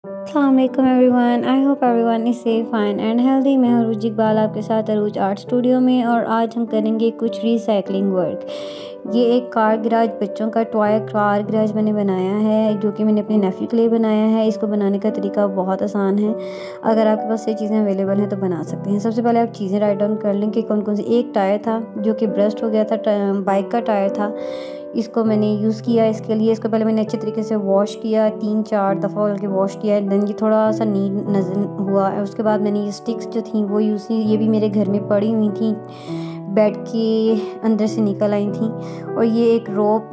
अस्सलामुअलैकुम everyone, I hope everyone is safe fine and healthy. मैं अरूज इकबाल आपके साथ अरूज आर्ट स्टूडियो में, और आज हम करेंगे कुछ रिसाइकलिंग वर्क। ये एक कार गैराज, बच्चों का टॉय कार गैराज मैंने बनाया है, जो कि मैंने अपने नेफ्यू के लिए बनाया है। इसको बनाने का तरीका बहुत आसान है। अगर आपके पास ये चीज़ें अवेलेबल हैं तो बना सकते हैं। सबसे पहले आप चीज़ें राइट डाउन कर लें कि कौन कौन सी। एक टायर था जो कि ब्रस्ट हो गया था, बाइक का टायर था। इसको मैंने यूज़ किया। इसके लिए इसको पहले मैंने अच्छे तरीके से वॉश किया, 3-4 दफ़ा बल्कि वॉश किया। देन ये थोड़ा सा नीट नज़र हुआ। उसके बाद मैंने ये स्टिक्स जो थी वो यूज़ की। ये भी मेरे घर में पड़ी हुई थी, बेड के अंदर से निकल आई थी। और ये एक रोप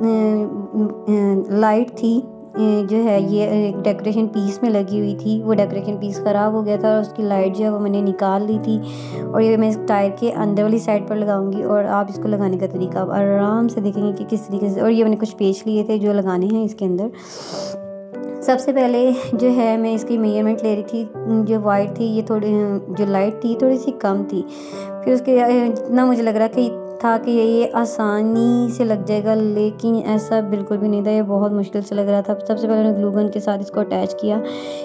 लाइट थी जो है, ये एक डेकोरेशन पीस में लगी हुई थी। वो डेकोरेशन पीस ख़राब हो गया था और उसकी लाइट जो है वो मैंने निकाल ली थी। और ये मैं इस टायर के अंदर वाली साइड पर लगाऊंगी, और आप इसको लगाने का तरीका आप आराम से देखेंगे कि किस तरीके से। और ये मैंने कुछ पेच लिए थे जो लगाने हैं इसके अंदर। सबसे पहले जो है मैं इसकी मेजरमेंट ले रही थी। जो वाइट थी ये थोड़ी, जो लाइट थी थोड़ी सी कम थी। फिर उसके जितना मुझे लग रहा था कि ये आसानी से लग जाएगा, लेकिन ऐसा बिल्कुल भी नहीं था। ये बहुत मुश्किल से लग रहा था। सबसे पहले मैंने ग्लू गन के साथ इसको अटैच किया,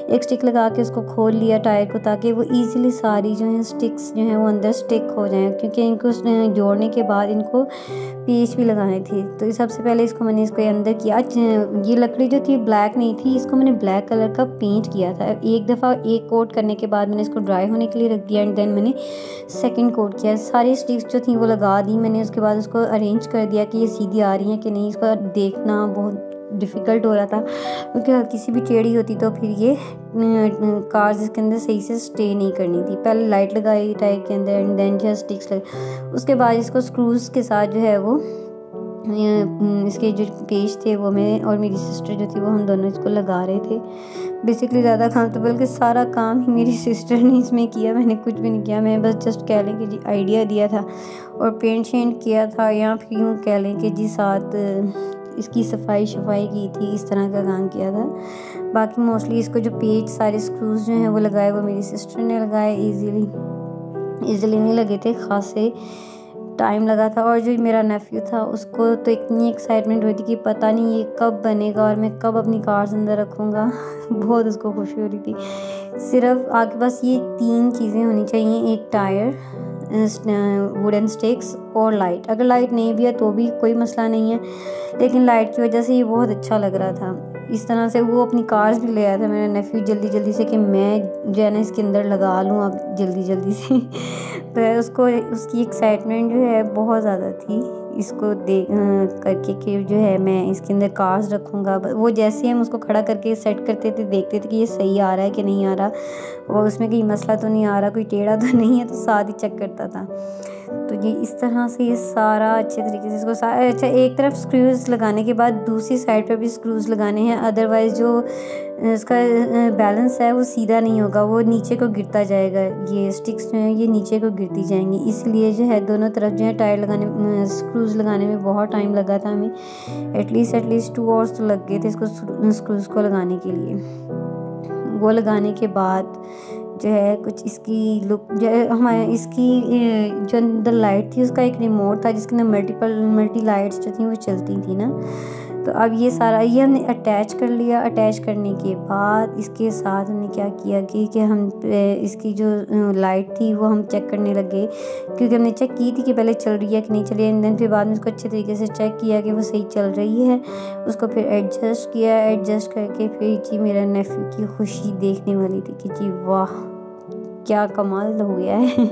एक स्टिक लगा के उसको खोल लिया टायर को, ताकि वो इजीली सारी जो है स्टिक्स जो हैं वो अंदर स्टिक हो जाएं, क्योंकि इनको जोड़ने के बाद इनको पेच भी लगाने थे। तो सबसे पहले इसको मैंने इसको अंदर किया। ये लकड़ी जो थी ब्लैक नहीं थी, इसको मैंने ब्लैक कलर का पेंट किया था। एक दफ़ा एक कोट करने के बाद मैंने इसको ड्राई होने के लिए रख दिया, एंड देन मैंने सेकंड कोट किया। सारी स्टिक्स जो थी वो लगा दी मैंने। उसके बाद उसको अरेंज कर दिया कि ये सीधी आ रही हैं कि नहीं। इसका देखना बहुत डिफ़िकल्ट हो रहा था, क्योंकि हल्की सी भी टेढ़ी होती तो फिर ये कार्स इसके अंदर सही से स्टे नहीं करनी थी। पहले लाइट लगाई टायर के अंदर, एंड देन जो स्टिक्स लगे। उसके बाद इसको स्क्रूज़ के साथ जो है वो इसके जो पेज थे वो मैं और मेरी सिस्टर जो थी वो हम दोनों इसको लगा रहे थे। बेसिकली ज़्यादा कंफर्टेबल के सारा काम ही मेरी सिस्टर ने इसमें किया, मैंने कुछ भी नहीं किया। मैं बस जस्ट कह लें कि जी आइडिया दिया था और पेंट शेंट किया था, या फिर यूँ कह लें कि जी साथ इसकी सफाई की थी, इस तरह का काम किया था। बाकी मोस्टली इसको जो पेज सारे स्क्रूज जो हैं वो लगाए वो मेरी सिस्टर ने लगाए। ईज़िली नहीं लगे थे, खासे टाइम लगा था। और जो मेरा नेफ्यू था उसको तो इतनी एक्साइटमेंट हुई थी कि पता नहीं ये कब बनेगा और मैं कब अपनी कार अंदर रखूँगा। बहुत उसको खुशी हो रही थी। सिर्फ आपके पास ये 3 चीज़ें होनी चाहिए, एक टायर, वुडन स्टिक्स और लाइट। अगर लाइट नहीं भी है तो भी कोई मसला नहीं है, लेकिन लाइट की वजह से ये बहुत अच्छा लग रहा था। इस तरह से वो अपनी कार्स भी ले आया था मेरा नेफ्यू जल्दी से, कि मैं जो है ना इसके अंदर लगा लूँ अब जल्दी से। तो उसको उसकी एक्साइटमेंट जो है बहुत ज़्यादा थी इसको करके कि जो है मैं इसके अंदर कार्स रखूँगा। वो जैसे हम उसको खड़ा करके सेट करते थे, देखते थे कि ये सही आ रहा है कि नहीं आ रहा, वो उसमें कहीं मसला तो नहीं आ रहा, कोई टेढ़ा तो नहीं है, तो साथ ही चेक करता था। तो ये इस तरह से ये सारा अच्छे तरीके से इसको अच्छा, एक तरफ स्क्रूज लगाने के बाद दूसरी साइड पर भी स्क्रूज लगाने हैं, अदरवाइज़ जो इसका बैलेंस है वो सीधा नहीं होगा, वो नीचे को गिरता जाएगा। ये स्टिक्स जो हैं ये नीचे को गिरती जाएंगी, इसलिए जो है दोनों तरफ जो है टायर लगाने स्क्रूज लगाने में बहुत टाइम लगा था हमें। एटलीस्ट 2 आवर्स तो लग गए थे इसको स्क्रूज को लगाने के लिए। वो लगाने के बाद जो है कुछ इसकी लुक जो है हमारे इसकी जो अंदर लाइट थी उसका एक रिमोट था जिसके अंदर मल्टी लाइट्स जो थी वो चलती थी ना। तो अब ये सारा ये हमने अटैच कर लिया। अटैच करने के बाद इसके साथ हमने क्या किया कि हम इसकी जो लाइट थी वो हम चेक करने लगे, क्योंकि हमने चेक की थी कि पहले चल रही है कि नहीं चल रही है। एंड देन फिर बाद में उसको अच्छे तरीके से चेक किया कि वो सही चल रही है। उसको फिर एडजस्ट किया, एडजस्ट करके फिर जी मेरा नेफ्यू की खुशी देखने वाली थी कि जी वाह क्या कमाल हो गया है।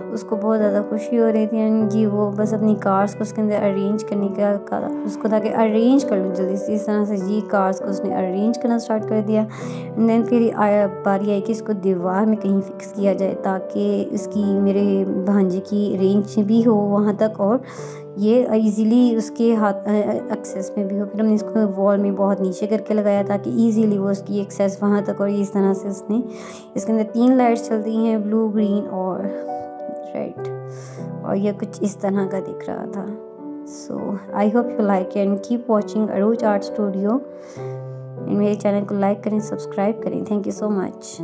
उसको बहुत ज़्यादा खुशी हो रही थी जी। वो बस अपनी कार्स को उसके अंदर अरेंज करने का उसको था कि अरेंज कर लूँ जल्दी से। इस तरह से जी कार्स को उसने अरेंज करना स्टार्ट कर दिया। एंड देन फिर बारी आई कि इसको दीवार में कहीं फिक्स किया जाए, ताकि इसकी मेरे भांजे की रेंज भी हो वहाँ तक और ये इजीली उसके हाथ एक्सेस में भी हो। फिर हमने इसको वॉल में बहुत नीचे करके लगाया ताकि इजीली वो उसकी एक्सेस वहाँ तक। और इस तरह से उसने इसके अंदर 3 लाइट्स चलती हैं, ब्लू, ग्रीन और रेड, और ये कुछ इस तरह का दिख रहा था। So I hope you like and keep watching Arooj art studio. मेरे चैनल को लाइक करें, सब्सक्राइब करें। Thank you so much.